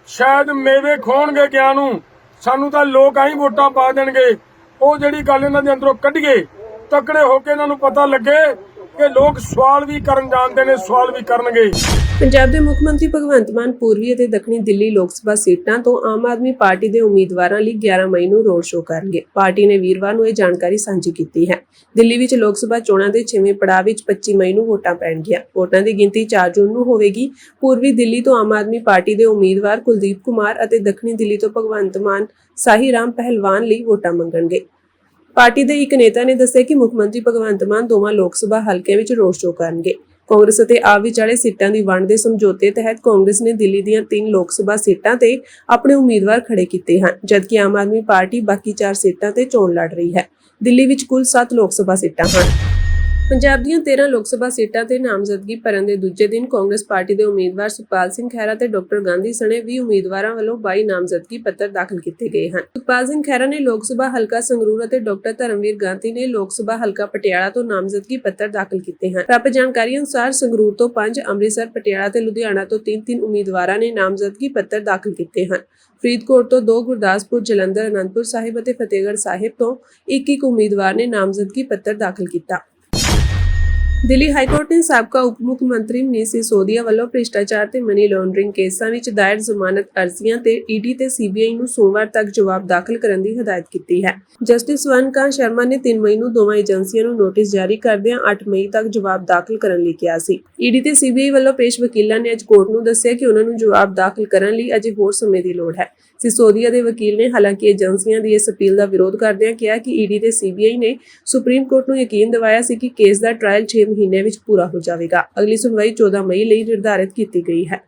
Speaker 4: ਸ਼ਾਇਦ ਮੇਵੇ ਖਵਾਉਣਗੇ ਗਿਆਨ ਨੂੰ, ਸਾਨੂੰ ਤਾਂ ਲੋਕ ਆਹੀ ਵੋਟਾਂ ਪਾ ਦੇਣਗੇ। ਉਹ ਜਿਹੜੀ ਗੱਲ ਇਹਨਾਂ ਦੇ ਅੰਦਰੋਂ ਕੱਢੀਏ, ਤਕੜੇ ਹੋ ਕੇ ਇਹਨਾਂ ਨੂੰ ਪਤਾ ਲੱਗੇ ਕਿ ਲੋਕ ਸਵਾਲ ਵੀ ਕਰਨ ਜਾਣਦੇ ਨੇ, ਸਵਾਲ ਵੀ ਕਰਨਗੇ।
Speaker 1: ਪੰਜਾਬ ਦੇ ਮੁੱਖ ਮੰਤਰੀ ਭਗਵੰਤ ਮਾਨ ਪੂਰਬੀ ਅਤੇ ਦੱਖਣੀ ਦਿੱਲੀ ਲੋਕ ਸਭਾ ਸੀਟਾਂ ਤੋਂ ਆਮ ਆਦਮੀ ਪਾਰਟੀ ਦੇ ਉਮੀਦਵਾਰਾਂ ਲਈ 11 ਮਈ ਨੂੰ ਰੋਡ ਸ਼ੋਅ ਕਰਨਗੇ। ਪਾਰਟੀ ਨੇ ਵੀਰਵਾਰ ਨੂੰ ਇਹ ਜਾਣਕਾਰੀ ਸਾਂਝੀ ਕੀਤੀ ਹੈ। ਦਿੱਲੀ ਵਿੱਚ ਲੋਕ ਸਭਾ ਚੋਣਾਂ ਦੇ 6ਵੇਂ ਪੜਾਅ ਵਿੱਚ 25 ਮਈ ਨੂੰ ਵੋਟਾਂ ਪੈਣਗੀਆਂ। ਵੋਟਾਂ ਦੀ ਗਿਣਤੀ 4 ਜੂਨ ਨੂੰ ਹੋਵੇਗੀ। ਪੂਰਬੀ ਦਿੱਲੀ ਤੋਂ ਆਮ ਆਦਮੀ ਪਾਰਟੀ ਦੇ ਉਮੀਦਵਾਰ ਕੁਲਦੀਪ ਕੁਮਾਰ ਅਤੇ ਦੱਖਣੀ ਦਿੱਲੀ ਤੋਂ ਭਗਵੰਤ ਮਾਨ ਸਾਹੀ ਰਾਮ ਪਹਿਲਵਾਨ ਲਈ ਵੋਟਾਂ ਮੰਗਣਗੇ। ਪਾਰਟੀ ਦੇ ਇੱਕ ਨੇਤਾ ਨੇ ਦੱਸਿਆ ਕਿ ਮੁੱਖ ਮੰਤਰੀ ਭਗਵੰਤ ਮਾਨ ਦੋਵਾਂ ਲੋਕ ਸਭਾ ਹਲਕਿਆਂ ਵਿੱਚ ਰੋਡ ਸ਼ੋਅ ਕਰਨਗੇ। ਕਾਂਗਰਸ ਅਤੇ ਆਪ ਵਿਚਾਲੇ ਸੀਟਾਂ ਦੀ ਵੰਡ ਦੇ ਸਮਝੌਤੇ ਤਹਿਤ ਕਾਂਗਰਸ ਨੇ ਦਿੱਲੀ ਦੀਆਂ 3 ਲੋਕ ਸਭਾ ਸੀਟਾਂ ਤੇ ਆਪਣੇ ਉਮੀਦਵਾਰ ਖੜੇ ਕੀਤੇ ਹਨ, ਜਦਕਿ ਆਮ ਆਦਮੀ ਪਾਰਟੀ ਬਾਕੀ 4 ਸੀਟਾਂ ਤੇ ਚੋਣ ਲੜ ਰਹੀ ਹੈ। ਦਿੱਲੀ ਵਿੱਚ ਕੁੱਲ 7 ਲੋਕ ਸਭਾ ਸੀਟਾਂ ਹਨ। ਪੰਜਾਬ ਦੀਆਂ 13 ਲੋਕ ਸਭਾ ਸੀਟਾਂ ਤੇ ਨਾਮਜ਼ਦਗੀ ਭਰਨ ਦੇ ਦੂਜੇ ਦਿਨ ਕਾਂਗਰਸ ਪਾਰਟੀ ਦੇ ਉਮੀਦਵਾਰ ਸੁਖਪਾਲ ਸਿੰਘ ਖਹਿਰਾ ਤੇ ਡਾਕਟਰ ਗਾਂਧੀ ਸਣੇ 20 ਉਮੀਦਵਾਰਾਂ ਵੱਲੋਂ 22 ਨਾਮਜ਼ਦਗੀ ਪੱਤਰ ਦਾਖਲ ਕੀਤੇ ਗਏ ਹਨ। ਸੁਖਪਾਲ ਸਿੰਘ ਖਹਿਰਾ ਨੇ ਲੋਕ ਸਭਾ ਹਲਕਾ ਸੰਗਰੂਰ ਅਤੇ ਡਾਕਟਰ ਧਰਮਵੀਰ ਗਾਂਧੀ ਨੇ ਲੋਕ ਸਭਾ ਹਲਕਾ ਪਟਿਆਲਾ ਤੋਂ ਨਾਮਜ਼ਦਗੀ ਪੱਤਰ ਦਾਖਲ ਕੀਤੇ ਹਨ। ਪ੍ਰਾਪਤ ਜਾਣਕਾਰੀ ਅਨੁਸਾਰ ਸੰਗਰੂਰ ਤੋਂ 5, ਅੰਮ੍ਰਿਤਸਰ, ਪਟਿਆਲਾ ਤੇ ਲੁਧਿਆਣਾ ਤੋਂ 3-3 ਉਮੀਦਵਾਰਾਂ ਨੇ ਨਾਮਜ਼ਦਗੀ ਪੱਤਰ ਦਾਖਲ ਕੀਤੇ ਹਨ। ਫਰੀਦਕੋਟ ਤੋਂ 2, ਗੁਰਦਾਸਪੁਰ, ਜਲੰਧਰ, ਅਨੰਦਪੁਰ ਸਾਹਿਬ ਅਤੇ ਫਤਿਹਗੜ੍ਹ ਸਾਹਿਬ ਤੋਂ 1-1 ਉਮੀਦਵਾਰ ਨੇ ਨਾਮਜ਼ਦਗੀ ਪੱਤਰ ਦਾਖਲ ਕੀਤਾ। ਦਿੱਲੀ ਹਾਈਕੋਰਟ ਨੇ ਸਾਬਕਾ ਉਪ ਮੁੱਖ ਮੰਤਰੀ ਮਨੀਸ਼ ਸਿਸੋਦੀਆ ਵੱਲੋਂ ਭ੍ਰਿਸ਼ਟਾਚਾਰ ਤੇ ਮਨੀ ਲਾਂਡਰਿੰਗ ਕੇਸਾਂ ਵਿੱਚ ਦਾਇਰ ਜ਼ਮਾਨਤ ਅਰਜ਼ੀਆਂ ਤੇ ਈਡੀ ਤੇ ਸੀਬੀਆਈ ਨੂੰ ਸੋਮਵਾਰ ਤੱਕ ਜਵਾਬ ਦਾਖਲ ਕਰਨ ਦੀ ਹਦਾਇਤ ਕੀਤੀ ਹੈ। ਜਸਟਿਸ ਸਵਰਨਕਾਂਤ ਸ਼ਰਮਾ ਨੇ 3 ਮਈ ਨੂੰ ਦੋਵਾਂ ਏਜੰਸੀਆਂ ਨੂੰ ਨੋਟਿਸ ਜਾਰੀ ਕਰਦਿਆਂ 8 ਮਈ ਤੱਕ ਜਵਾਬ ਦਾਖਲ ਕਰਨ ਲਈ ਕਿਹਾ ਸੀ। ਈਡੀ ਤੇ ਸੀਬੀਆਈ ਵੱਲੋਂ ਪੇਸ਼ ਵਕੀਲਾਂ ਨੇ ਅੱਜ ਕੋਰਟ ਨੂੰ ਦੱਸਿਆ ਕਿ ਉਹਨਾਂ ਨੂੰ ਜਵਾਬ ਦਾਖਲ ਕਰਨ ਲਈ ਅਜੇ ਹੋਰ ਸਮੇਂ ਦੀ ਲੋੜ ਹੈ। ਸਿਸੋਦੀਆ ਦੇ ਵਕੀਲ ਨੇ ਹਾਲਾਂਕਿ ਏਜੰਸੀਆਂ ਦੀ ਇਸ ਅਪੀਲ ਦਾ ਵਿਰੋਧ ਕਰਦਿਆਂ ਕਿਹਾ ਕਿ ਈਡੀ ਤੇ ਸੀਬੀਆਈ ਨੇ ਸੁਪਰੀਮ ਕੋਰਟ ਨੂੰ ਯਕੀਨ ਦਿਵਾਇਆ ਸੀ ਕਿ ਕੇਸ ਦਾ ਟ੍ਰਾਇਲ 6 ਮਹੀਨਿਆਂ ਵਿੱਚ ਪੂਰਾ ਹੋ ਜਾਵੇਗਾ। ਅਗਲੀ ਸੁਣਵਾਈ 14 ਮਈ ਲਈ ਨਿਰਧਾਰਿਤ ਕੀਤੀ ਗਈ ਹੈ।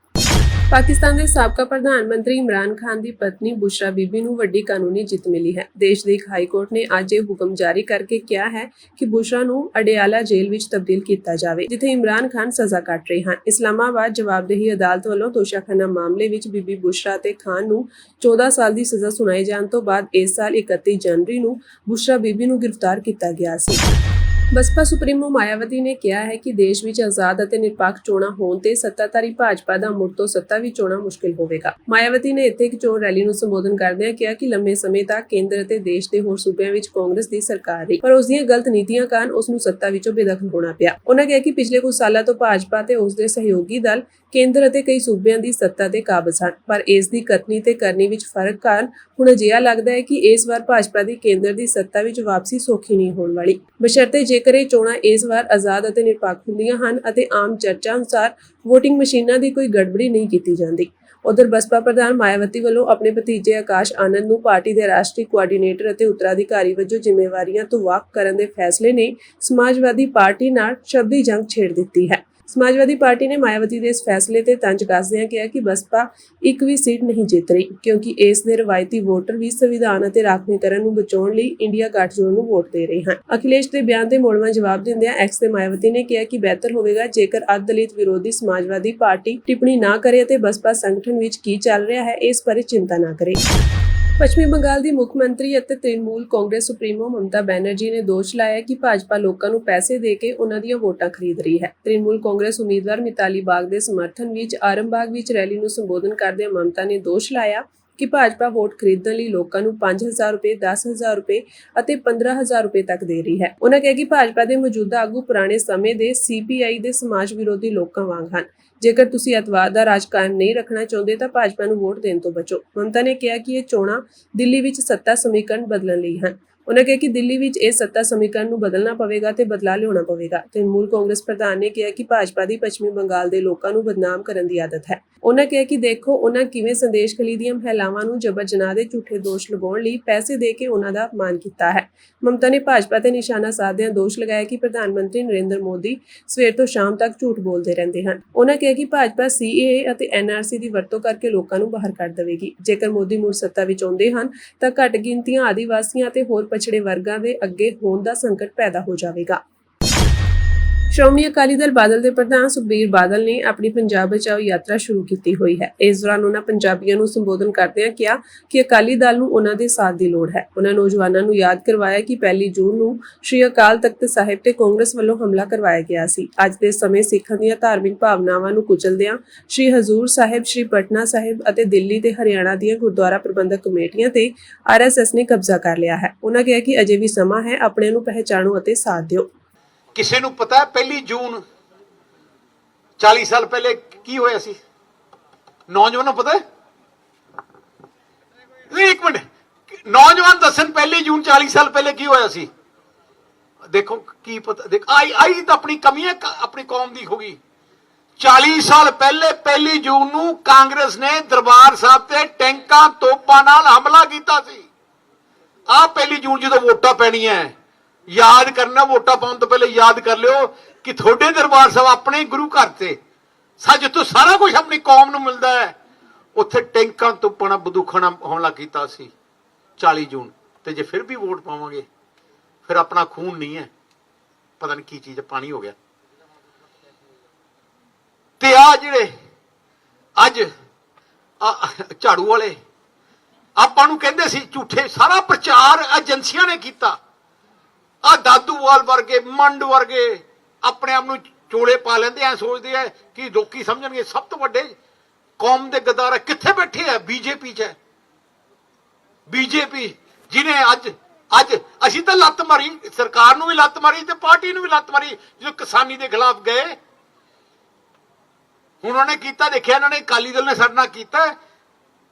Speaker 1: ਪਾਕਿਸਤਾਨ ਦੇ ਸਾਬਕਾ ਪ੍ਰਧਾਨ ਮੰਤਰੀ ਇਮਰਾਨ ਖਾਨ ਦੀ ਪਤਨੀ ਬੁਸ਼ਰਾ ਬੀਬੀ ਨੂੰ ਵੱਡੀ ਕਾਨੂੰਨੀ ਜਿੱਤ ਮਿਲੀ ਹੈ। ਦੇਸ਼ ਦੇ ਇੱਕ ਹਾਈ ਕੋਰਟ ਨੇ ਅੱਜ ਇਹ ਹੁਕਮ ਜਾਰੀ ਕਰਕੇ ਕਿਹਾ ਹੈ ਕਿ ਬੁਸ਼ਰਾ ਨੂੰ ਅਡਿਆਲਾ ਜੇਲ੍ਹ ਵਿੱਚ ਤਬਦੀਲ ਕੀਤਾ ਜਾਵੇ, ਜਿੱਥੇ ਇਮਰਾਨ ਖਾਨ ਸਜ਼ਾ ਕੱਟ ਰਹੇ ਹਨ। ਇਸਲਾਮਾਬਾਦ ਜਵਾਬਦੇਹੀ ਅਦਾਲਤ ਵੱਲੋਂ ਤੋਸ਼ਾਖਾਨਾ ਮਾਮਲੇ ਵਿੱਚ ਬੀਬੀ ਬੁਸ਼ਰਾ ਅਤੇ ਖਾਨ ਨੂੰ 14 ਸਾਲ ਦੀ ਸਜ਼ਾ ਸੁਣਾਏ ਜਾਣ ਤੋਂ ਬਾਅਦ ਇਸ ਸਾਲ 31 ਜਨਵਰੀ ਨੂੰ ਬੁਸ਼ਰਾ ਬੀਬੀ ਨੂੰ ਗ੍ਰਿਫਤਾਰ ਕੀਤਾ ਗਿਆ ਸੀ। ਬਸਪਾ ਸੁਪਰੀਮੋ ਮਾਇਆਵਤੀ ਨੇ ਕਿਹਾ ਹੈ ਕਿ ਦੇਸ਼ ਵਿੱਚ ਆਜ਼ਾਦ ਅਤੇ ਨਿਰਪੱਖ ਚੋਣਾਂ ਹੋਣ ਤੇ ਸੱਤਾਧਾਰੀ ਭਾਜਪਾ ਦਾ ਮੁੜ ਤੋਂ ਸੱਤਾ ਵਿੱਚ ਚੋਣਾਂ ਮੁਸ਼ਕਿਲ ਹੋਵੇਗਾ। ਮਾਇਆਵਤੀ ਨੇ ਇੱਥੇ ਇੱਕ ਚੋਣ ਰੈਲੀ ਨੂੰ ਸੰਬੋਧਨ ਕਰਦਿਆਂ ਕਿਹਾ ਕਿ ਲੰਮੇ ਸਮੇਂ ਤੱਕ ਕੇਂਦਰ ਅਤੇ ਦੇਸ਼ ਦੇ ਹੋਰ ਸੂਬਿਆਂ ਵਿੱਚ ਕਾਂਗਰਸ ਦੀ ਸਰਕਾਰ ਰਹੀ, ਪਰ ਉਸ ਦੀਆਂ ਗਲਤ ਨੀਤੀਆਂ ਕਾਰਨ ਉਸ ਨੂੰ ਸੱਤਾ ਵਿੱਚੋਂ ਬੇਦਖਲ ਹੋਣਾ ਪਿਆ। ਉਹਨਾਂ ਕਿਹਾ ਕਿ ਪਿਛਲੇ ਕੁਝ ਸਾਲਾਂ ਤੋਂ ਭਾਜਪਾ ਤੇ ਉਸ ਦੇ ਸਹਿਯੋਗੀ ਦਲ ਕੇਂਦਰ ਅਤੇ ਕਈ ਸੂਬਿਆਂ ਦੀ ਸੱਤਾ ਤੇ ਕਾਬਜ਼ ਹਨ, ਪਰ ਇਸ ਦੀ ਕਥਨੀ ਤੇ ਕਰਨੀ ਵਿੱਚ ਫਰਕ ਕਾਰਨ ਹੁਣ ਅਜਿਹਾ ਲੱਗਦਾ ਹੈ ਕਿ ਇਸ ਵਾਰ ਭਾਜਪਾ ਦੀ ਕੇਂਦਰ ਦੀ ਸੱਤਾ ਵਿੱਚ ਵਾਪਸੀ ਸੌਖੀ ਨਹੀਂ ਹੋਣ ਵਾਲੀ, ਬਸ਼ਰਤੇ ਜੇਕਰ ਇਹ ਚੋਣਾਂ ਇਸ ਵਾਰ ਆਜ਼ਾਦ ਅਤੇ ਨਿਰਪੱਖ ਹੁੰਦੀਆਂ ਹਨ ਅਤੇ ਆਮ ਚਰਚਾ ਅਨੁਸਾਰ VOTING ਮਸ਼ੀਨਾਂ ਦੀ ਕੋਈ ਗੜਬੜੀ ਨਹੀਂ ਕੀਤੀ ਜਾਂਦੀ। ਉਧਰ ਬਸਪਾ ਪ੍ਰਧਾਨ ਮਾਇਆਵਤੀ ਵੱਲੋਂ ਆਪਣੇ ਭਤੀਜੇ ਆਕਾਸ਼ ਆਨੰਦ ਨੂੰ ਪਾਰਟੀ ਦੇ ਰਾਸ਼ਟਰੀ ਕੋਆਰਡੀਨੇਟਰ ਅਤੇ ਉੱਤਰਾਧਿਕਾਰੀ ਵਜੋਂ ਜ਼ਿੰਮੇਵਾਰੀਆਂ ਤੋਂ ਵੱਖ ਕਰਨ ਦੇ ਫੈਸਲੇ ਨੇ ਸਮਾਜਵਾਦੀ ਪਾਰਟੀ ਨਾਲ ਸ਼ਬਦੀ ਜੰਗ ਛੇੜ ਦਿੱਤੀ ਹੈ। ਸਮਾਜਵਾਦੀ ਪਾਰਟੀ ਨੇ ਮਾਇਆਵਤੀ ਦੇ ਇਸ ਫੈਸਲੇ ਤੇ ਤੰਜ ਕੱਸਦਿਆਂ ਕਿਹਾ ਕਿ ਬਸਪਾ ਇੱਕ ਵੀ ਸੀਟ ਨਹੀਂ ਜਿੱਤ ਰਹੀ, ਕਿਉਂਕਿ ਇਸ ਦੇ ਰਵਾਇਤੀ ਵੋਟਰ ਵੀ ਸੰਵਿਧਾਨ ਅਤੇ ਰਾਖਵੀਕਰਨ ਨੂੰ ਬਚਾਉਣ ਲਈ ਇੰਡੀਆ ਗਠਜੋੜ ਨੂੰ ਵੋਟ ਦੇ ਰਹੇ ਹਨ। ਅਖਿਲੇਸ਼ ਦੇ ਬਿਆਨ ਤੇ ਮੋੜਵਾਂ ਜਵਾਬ ਦਿੰਦਿਆਂ ਐਕਸ ਤੇ ਮਾਇਆਵਤੀ ਨੇ ਕਿਹਾ ਕਿ ਬਿਹਤਰ ਹੋਵੇਗਾ ਜੇਕਰ ਅੱਧ ਦਲਿਤ ਵਿਰੋਧੀ ਸਮਾਜਵਾਦੀ ਪਾਰਟੀ ਟਿੱਪਣੀ ਨਾ ਕਰੇ ਅਤੇ ਬਸਪਾ ਸੰਗਠਨ ਵਿੱਚ ਕੀ ਚੱਲ ਰਿਹਾ ਹੈ ਇਸ ਬਾਰੇ ਚਿੰਤਾ ਨਾ ਕਰੇ। ਪੱਛਮੀ ਬੰਗਾਲ ਦੀ ਮੁੱਖ ਮੰਤਰੀ ਅਤੇ ਤ੍ਰਿਣਮੂਲ ਕਾਂਗਰਸ ਸੁਪਰੀਮੋ ਮਮਤਾ ਬੈਨਰਜੀ ਨੇ ਦੋਸ਼ ਲਾਇਆ ਕਿ ਭਾਜਪਾ ਲੋਕਾਂ ਨੂੰ ਪੈਸੇ ਦੇ ਕੇ ਉਹਨਾਂ ਦੀਆਂ ਵੋਟਾਂ ਖਰੀਦ ਰਹੀ ਹੈ। ਤ੍ਰਿਣਮੂਲ ਕਾਂਗਰਸ ਉਮੀਦਵਾਰ ਮਿਤਾਲੀ ਬਾਗ ਦੇ ਸਮਰਥਨ ਵਿੱਚ ਆਰਮਬਾਗ ਵਿੱਚ ਰੈਲੀ ਨੂੰ ਸੰਬੋਧਨ ਕਰਦਿਆਂ ਮਮਤਾ ਨੇ ਦੋਸ਼ ਲਾਇਆ ਕਿ ਭਾਜਪਾ ਵੋਟ ਖਰੀਦਣ ਲਈ ਲੋਕਾਂ ਨੂੰ 5,000 ਰੁਪਏ, 10,000 ਰੁਪਏ ਅਤੇ 15,000 ਰੁਪਏ ਤੱਕ ਦੇ ਰਹੀ ਹੈ। ਉਹਨਾਂ ਕਿਹਾ ਕਿ ਭਾਜਪਾ ਦੇ ਮੌਜੂਦਾ ਆਗੂ ਪੁਰਾਣੇ ਸਮੇਂ ਦੇ CPI ਦੇ ਸਮਾਜ ਵਿਰੋਧੀ ਲੋਕਾਂ ਵਾਂਗ ਹਨ। ਜੇਕਰ ਤੁਸੀਂ ਅਤਵਾਦ ਦਾ ਰਾਜ ਕਾਇਮ ਨਹੀਂ ਰੱਖਣਾ ਚਾਹੁੰਦੇ ਤਾਂ ਭਾਜਪਾ ਨੂੰ ਵੋਟ ਦੇਣ ਤੋਂ ਬਚੋ। ਮਮਤਾ ਨੇ ਕਿਹਾ ਕਿ ਇਹ ਚੋਣਾਂ ਦਿੱਲੀ ਵਿੱਚ ਸੱਤਾ ਸਮੀਕਰਨ ਬਦਲਣ ਲਈ ਹਨ। ਉਹਨਾਂ ਕਿਹਾ ਕਿ ਦਿੱਲੀ ਵਿੱਚ ਇਹ ਸੱਤਾ ਸਮੀਕਰਨ ਨੂੰ ਬਦਲਣਾ ਪਵੇਗਾ ਤੇ ਬਦਲਾਅ ਲਿਆਉਣਾ ਪਵੇਗਾ। ਤ੍ਰਿਣਮੂਲ ਕਾਂਗਰਸ ਪ੍ਰਧਾਨ ਨੇ ਕਿਹਾ ਕਿ ਭਾਜਪਾ ਦੀ ਪੱਛਮੀ ਬੰਗਾਲ ਦੇ ਲੋਕਾਂ ਨੂੰ ਬਦਨਾਮ ਕਰਨ ਦੀ ਆਦਤ ਹੈ। ਉਹਨਾਂ ਕਿਹਾ ਕਿ ਦੇਖੋ ਉਹਨਾਂ ਕਿਵੇਂ ਸੰਦੇਸ਼ ਖਲੀ ਦੀਆਂ ਮਹਿਲਾਵਾਂ ਨੂੰ ਜਬਰ ਜਨਾਹ ਦੇ ਝੂਠੇ ਦੋਸ਼ ਲਗਾਉਣ ਲਈ ਪੈਸੇ ਦੇ ਕੇ ਉਹਨਾਂ ਦਾ ਅਪਮਾਨ ਕੀਤਾ ਹੈ। ਮਮਤਾ ਨੇ ਭਾਜਪਾ ਤੇ ਨਿਸ਼ਾਨਾ ਸਾਧਦਿਆਂ ਦੋਸ਼ ਲਗਾਇਆ ਕਿ ਪ੍ਰਧਾਨ ਮੰਤਰੀ ਨਰਿੰਦਰ ਮੋਦੀ ਸਵੇਰ ਤੋਂ ਸ਼ਾਮ ਤੱਕ ਝੂਠ ਬੋਲਦੇ ਰਹਿੰਦੇ ਹਨ। ਉਹਨਾਂ ਕਿਹਾ ਕਿ ਭਾਜਪਾ CAA ਅਤੇ NRC ਦੀ ਵਰਤੋਂ ਕਰਕੇ ਲੋਕਾਂ ਨੂੰ ਬਾਹਰ ਕੱਢ ਦੇਵੇਗੀ। ਜੇਕਰ ਮੋਦੀ ਮੁੜ ਸੱਤਾ ਵਿੱਚ ਆਉਂਦੇ ਹਨ ਤਾਂ ਘੱਟ ਗਿਣਤੀਆਂ ਆਦੀਵਾਸੀਆਂ ਅਤੇ ਹੋਰ ਪਛੜੇ ਵਰਗਾਂ ਦੇ ਅੱਗੇ ਹੋਂਦ ਦਾ ਸੰਕਟ ਪੈਦਾ ਹੋ ਜਾਵੇਗਾ। ਸ਼੍ਰੋਮਣੀ ਅਕਾਲੀ ਦਲ ਬਾਦਲ ਦੇ ਪ੍ਰਧਾਨ ਸੁਖਬੀਰ ਬਾਦਲ ਨੇ ਆਪਣੀ ਪੰਜਾਬ ਬਚਾਓ ਯਾਤਰਾ ਸ਼ੁਰੂ ਕੀਤੀ ਹੋਈ ਹੈ। ਇਸ ਦੌਰਾਨ ਉਹਨਾਂ ਪੰਜਾਬੀਆਂ ਨੂੰ ਸੰਬੋਧਨ ਕਰਦਿਆਂ ਕਿਹਾ ਕਿ ਅਕਾਲੀ ਦਲ ਨੂੰ ਉਹਨਾਂ ਦੇ ਸਾਥ ਦੀ ਲੋੜ ਹੈ। ਉਹਨਾਂ ਨੌਜਵਾਨਾਂ ਨੂੰ ਯਾਦ ਕਰਵਾਇਆ ਕਿ 1 ਜੂਨ ਨੂੰ ਸ਼੍ਰੀ ਅਕਾਲ ਤਖਤ ਸਾਹਿਬ ਤੇ ਕਾਂਗਰਸ ਵੱਲੋਂ ਹਮਲਾ ਕਰਵਾਇਆ ਗਿਆ ਸੀ। ਅੱਜ ਦੇ ਸਮੇਂ ਸਿੱਖਾਂ ਦੀਆਂ ਧਾਰਮਿਕ ਭਾਵਨਾਵਾਂ ਨੂੰ ਕੁਚਲਦਿਆਂ ਸ਼੍ਰੀ ਹਜ਼ੂਰ ਸਾਹਿਬ, ਸ਼੍ਰੀ ਪਟਨਾ ਸਾਹਿਬ ਅਤੇ ਦਿੱਲੀ ਤੇ ਹਰਿਆਣਾ ਦੀਆਂ ਗੁਰਦੁਆਰਾ ਪ੍ਰਬੰਧਕ ਕਮੇਟੀਆਂ ਤੇ RSS ਨੇ ਕਬਜ਼ਾ ਕਰ ਲਿਆ ਹੈ। ਉਹਨਾਂ ਕਿਹਾ ਕਿ ਅਜੇ ਵੀ ਸਮਾਂ ਹੈ, ਆਪਣੇ ਨੂੰ ਪਹਿਚਾਣੋ ਅਤੇ ਸਾਥ ਦਿਓ।
Speaker 5: ਕਿਸੇ ਨੂੰ ਪਤਾ ਹੈ 1 ਜੂਨ 40 ਸਾਲ ਪਹਿਲੇ ਕੀ ਹੋਇਆ ਸੀ? ਨੌਜਵਾਨਾਂ ਪਤਾ ਹੈ? ਇੱਕ ਮਿੰਟ, ਨੌਜਵਾਨ ਦੱਸਣ 1 ਜੂਨ 40 ਸਾਲ ਪਹਿਲੇ ਕੀ ਹੋਇਆ ਸੀ। ਦੇਖੋ ਕੀ ਪਤਾ, ਦੇਖ ਆਈ ਤਾਂ ਆਪਣੀ ਕਮੀ ਹੈ, ਆਪਣੀ ਕੌਮ ਦੀ ਹੋਗੀ। 40 ਸਾਲ ਪਹਿਲੇ 1 ਜੂਨ ਨੂੰ ਕਾਂਗਰਸ ਨੇ ਦਰਬਾਰ ਸਾਹਿਬ ਤੇ ਟੈਂਕਾਂ ਤੋਪਾਂ ਨਾਲ ਹਮਲਾ ਕੀਤਾ ਸੀ। ਆਹ 1 ਜੂਨ ਜਦੋਂ ਵੋਟਾਂ ਪੈਣੀਆਂ, ਯਾਦ ਕਰਨਾ, ਵੋਟਾਂ ਪਾਉਣ ਤੋਂ ਪਹਿਲੇ ਯਾਦ ਕਰ ਲਿਓ ਕਿ ਤੁਹਾਡੇ ਦਰਬਾਰ ਸਾਹਿਬ ਆਪਣੇ ਗੁਰੂ ਘਰ ਤੇ ਜਿੱਥੋਂ ਸਾਰਾ ਕੁਝ ਆਪਣੀ ਕੌਮ ਨੂੰ ਮਿਲਦਾ ਹੈ, ਉੱਥੇ ਟੈਂਕਾਂ ਤੋਪਾਂ ਨਾਲ ਬੰਦੂਕਾਂ ਨਾਲ ਹਮਲਾ ਕੀਤਾ ਸੀ 40 ਜੂਨ। ਤੇ ਜੇ ਫਿਰ ਵੀ ਵੋਟ ਪਾਵਾਂਗੇ ਫਿਰ ਆਪਣਾ ਖੂਨ ਨਹੀਂ ਹੈ, ਪਤਾ ਨਹੀਂ ਕੀ ਚੀਜ਼, ਪਾਣੀ ਹੋ ਗਿਆ। ਤੇ ਆ ਜਿਹੜੇ ਅੱਜ ਝਾੜੂ ਵਾਲੇ ਆਪਾਂ ਨੂੰ ਕਹਿੰਦੇ ਸੀ ਝੂਠੇ, ਸਾਰਾ ਪ੍ਰਚਾਰ ਏਜੰਸੀਆਂ ਨੇ ਕੀਤਾ। ਆ ਦਾਦੂਵਾਲ ਵਰਗੇ, ਮੰਡ ਵਰਗੇ ਆਪਣੇ ਆਪ ਨੂੰ ਚੋਲੇ ਪਾ ਲੈਂਦੇ ਐ, ਸੋਚਦੇ ਆ ਕਿ ਲੋਕੀ ਸਮਝਣਗੇ ਸਭ ਤੋਂ ਵੱਡੇ ਕੌਮ ਦੇ ਗਦਾਰ ਕਿੱਥੇ ਬੈਠੇ ਆ? BJP 'ਚ ਹੈ। BJP ਜਿਹਨੇ ਅੱਜ ਅਸੀਂ ਤਾਂ ਲੱਤ ਮਾਰੀ, ਸਰਕਾਰ ਨੂੰ ਵੀ ਲੱਤ ਮਾਰੀ ਤੇ ਪਾਰਟੀ ਨੂੰ ਵੀ ਲੱਤ ਮਾਰੀ ਜਦੋਂ ਕਿਸਾਨੀ ਦੇ ਖਿਲਾਫ ਗਏ। ਹੁਣ ਉਹਨੇ ਕੀਤਾ, ਦੇਖਿਆ ਇਹਨਾਂ ਨੇ, ਅਕਾਲੀ ਦਲ ਨੇ ਸਾਡੇ ਨਾਲ ਕੀਤਾ,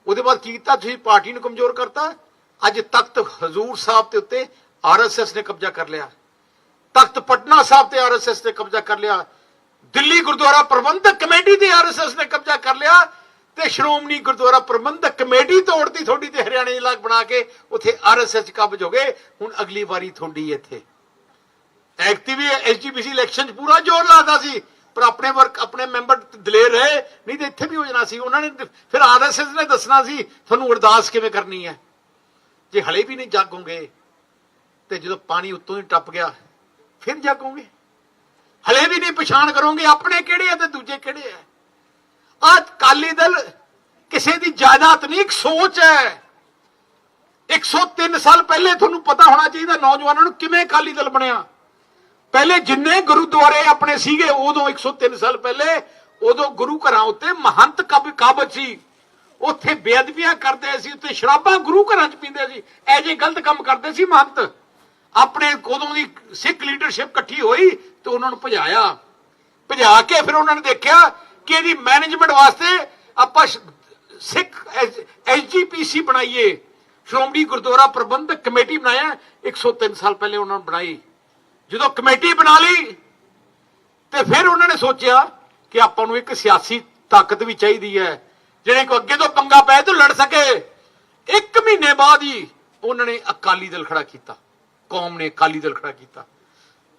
Speaker 5: ਉਹਦੇ ਬਾਅਦ ਕੀ ਕੀਤਾ? ਤੁਸੀਂ ਪਾਰਟੀ ਨੂੰ ਕਮਜ਼ੋਰ ਕਰਤਾ। ਅੱਜ ਤਖਤ ਹਜ਼ੂਰ ਸਾਹਿਬ ਦੇ ਉੱਤੇ RSS ਨੇ ਕਬਜ਼ਾ ਕਰ ਲਿਆ, ਤਖਤ ਪਟਨਾ ਸਾਹਿਬ ਤੇ RSS ਨੇ ਕਬਜ਼ਾ ਕਰ ਲਿਆ, ਦਿੱਲੀ ਗੁਰਦੁਆਰਾ ਪ੍ਰਬੰਧਕ ਕਮੇਟੀ ਤੇ RSS ਨੇ ਕਬਜ਼ਾ ਕਰ ਲਿਆ, ਤੇ ਸ਼੍ਰੋਮਣੀ ਗੁਰਦੁਆਰਾ ਪ੍ਰਬੰਧਕ ਕਮੇਟੀ ਤੋੜਦੀ ਥੋੜੀ ਤੇ ਹਰਿਆਣੇ ਇਲਾਕ ਬਣਾ ਕੇ ਉੱਥੇ RSS ਕਬਜ਼ ਹੋ ਗਏ। ਹੁਣ ਅਗਲੀ ਵਾਰੀ ਥੋੜੀ ਇੱਥੇ ਐਕਟਿਵ ਵੀ SGPC ਇਲੈਕਸ਼ਨ 'ਚ ਪੂਰਾ ਜ਼ੋਰ ਲਾਦਾ ਸੀ, ਪਰ ਆਪਣੇ ਮੈਂਬਰ ਦਲੇਰ ਰਹੇ, ਨਹੀਂ ਤੇ ਇੱਥੇ ਵੀ ਹੋ ਜਾਣਾ ਸੀ। ਉਹਨਾਂ ਨੇ ਫਿਰ RSS ਨੇ ਦੱਸਣਾ ਸੀ ਤੁਹਾਨੂੰ ਅਰਦਾਸ ਕਿਵੇਂ ਕਰਨੀ ਹੈ। ਜੇ ਹਲੇ ਵੀ ਨਹੀਂ ਜਾਗੋਗੇ ਤੇ ਜਦੋਂ ਪਾਣੀ ਉੱਤੋਂ ਹੀ ਟੱਪ ਗਿਆ ਫਿਰ ਜਾਗੋਗੇ। ਹਲੇ ਵੀ ਨਹੀਂ ਪਛਾਣ ਕਰੋਗੇ ਆਪਣੇ ਕਿਹੜੇ ਆ ਤੇ ਦੂਜੇ ਕਿਹੜੇ ਆ। ਆਹ ਅਕਾਲੀ ਦਲ ਕਿਸੇ ਦੀ ਜਾਇਦਾਦ ਨਹੀਂ, ਇੱਕ ਸੋਚ ਹੈ। 103 ਸਾਲ ਪਹਿਲੇ ਤੁਹਾਨੂੰ ਪਤਾ ਹੋਣਾ ਚਾਹੀਦਾ ਨੌਜਵਾਨਾਂ ਨੂੰ ਕਿਵੇਂ ਅਕਾਲੀ ਦਲ ਬਣਿਆ। ਪਹਿਲੇ ਜਿੰਨੇ ਗੁਰਦੁਆਰੇ ਆਪਣੇ ਸੀਗੇ ਉਦੋਂ 103 ਸਾਲ ਪਹਿਲੇ, ਉਦੋਂ ਗੁਰੂ ਘਰਾਂ ਉੱਤੇ ਮਹੰਤ ਕਾਬਜ ਸੀ, ਉੱਥੇ ਬੇਅਦਬੀਆਂ ਕਰਦੇ ਸੀ, ਉੱਥੇ ਸ਼ਰਾਬਾਂ ਗੁਰੂ ਘਰਾਂ 'ਚ ਪੀਂਦੇ ਸੀ, ਇਹ ਜਿਹੇ ਗਲਤ ਕੰਮ ਕਰਦੇ ਸੀ ਮਹੰਤ। ਆਪਣੇ ਉਦੋਂ ਦੀ ਸਿੱਖ ਲੀਡਰਸ਼ਿਪ ਇਕੱਠੀ ਹੋਈ ਤੇ ਉਹਨਾਂ ਨੂੰ ਭਜਾ ਕੇ ਫਿਰ ਉਹਨਾਂ ਨੇ ਦੇਖਿਆ ਕਿ ਇਹਦੀ ਮੈਨੇਜਮੈਂਟ ਵਾਸਤੇ ਆਪਾਂ ਸਿੱਖ ਐਸਜੀਪੀਸੀ ਬਣਾਈਏ, ਸ਼੍ਰੋਮਣੀ ਗੁਰਦੁਆਰਾ ਪ੍ਰਬੰਧਕ ਕਮੇਟੀ ਬਣਾਇਆ। 103 ਸਾਲ ਪਹਿਲੇ ਉਹਨਾਂ ਨੇ ਬਣਾਈ। ਜਦੋਂ ਕਮੇਟੀ ਬਣਾ ਲਈ ਤੇ ਫਿਰ ਉਹਨਾਂ ਨੇ ਸੋਚਿਆ ਕਿ ਆਪਾਂ ਨੂੰ ਇੱਕ ਸਿਆਸੀ ਤਾਕਤ ਵੀ ਚਾਹੀਦੀ ਹੈ ਜਿਹੜੇ ਕੋ ਅੱਗੇ ਤੋਂ ਪੰਗਾ ਪਏ ਤਾਂ ਲੜ ਸਕੇ। 1 ਮਹੀਨੇ ਬਾਅਦ ਹੀ ਉਹਨਾਂ ਨੇ ਅਕਾਲੀ ਦਲ ਖੜਾ ਕੀਤਾ, ਕੌਮ ਨੇ ਅਕਾਲੀ ਦਲ ਖੜਾ ਕੀਤਾ।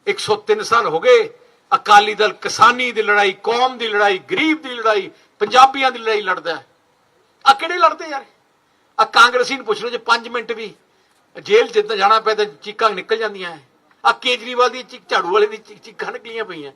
Speaker 5: 103 ਸਾਲ ਹੋ ਗਏ ਅਕਾਲੀ ਦਲ ਕਿਸਾਨੀ ਦੀ ਲੜਾਈ, ਕੌਮ ਦੀ ਲੜਾਈ, ਗਰੀਬ ਦੀ ਲੜਾਈ, ਪੰਜਾਬੀਆਂ ਦੀ ਲੜਾਈ ਲੜਦਾ ਹੈ। ਆ ਕਿਹੜੇ ਲੜਦੇ ਯਾਰ? ਆ ਕਾਂਗਰਸੀ ਨੂੰ ਪੁੱਛ ਲਓ, ਜੇ 5 ਮਿੰਟ ਵੀ ਜੇਲ੍ਹ ਚ ਜਾਣਾ ਪਿਆ ਤਾਂ ਚੀਕਾਂ ਨਿਕਲ ਜਾਂਦੀਆਂ। ਆ ਕੇਜਰੀਵਾਲ ਦੀ ਝਾੜੂ ਵਾਲੇ ਦੀ ਚੀਕਾਂ ਨਿਕਲੀਆਂ ਪਈਆਂ।